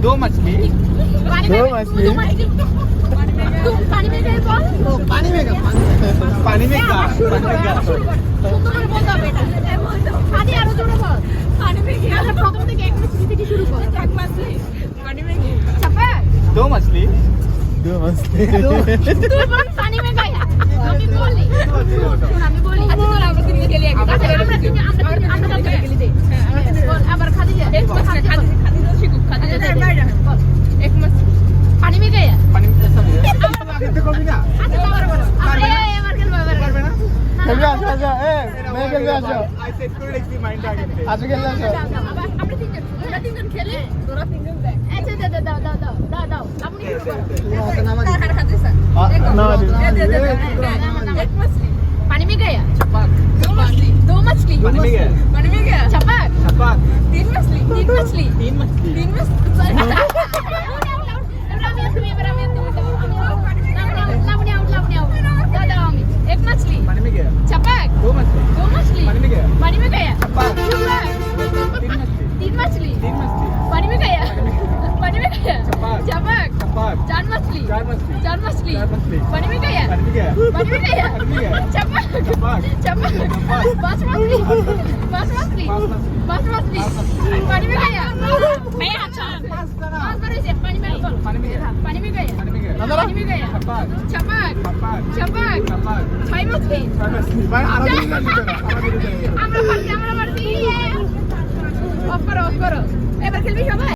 दो मछली दो मछली तुम पानी में गए बोल पानी में का पानी में का সুন্দর বল দাও বেটা আদি আরো জোরে বল পানি में गया আচ্ছা প্রথম থেকে এক মাছলি থেকে শুরু কর এক মাছলি পানি में गया চাপা दो मछली दो मछली তুই বল পানি में गया আমি বলি শুন আমি বলি আচ্ছা চল আমরা তিনজন খেলি আগে আমরা খেলি দে বল আবার খাদি যা এক মাছ খাদি দাও শিখু খাদি যা এক মাছ পানি में गया पानी में सब आगे कभी ना আচ্ছা আবার বলো এবার খেলবো এবার खेलबे आसो आसो ए मैं खेलबे आसो I said to like the mind आगे आसो खेलबे आसो আমরা তিনজন খেলে তোরা তিনজন দেখ আচ্ছা দাও আপনি শুরু করো তার খাদি স্যার ना एक मछली पानी में गया छपाक दो मछली पानी में गया पानी में गया छपाक छपाक तीन मछली तीन मछली एक मछली पानी में गया छपाक दो मछली पानी में गया में गया छपाक तीन मछली तीन मछली पानी में गया छपाक छपाक छपाक चार मछली चार मछली पानी में गया पानी में गया पानी में गया छपाक छपाक पांच मछली पानी में गया मैं अच्छा पांच बार से पानी में गया पानी में गया पानी में गया पानी में गया छपाक छपाक छपाक छह मछली भाई आराम से আমরা পারছি অফ করো এবার খেলবি সবাই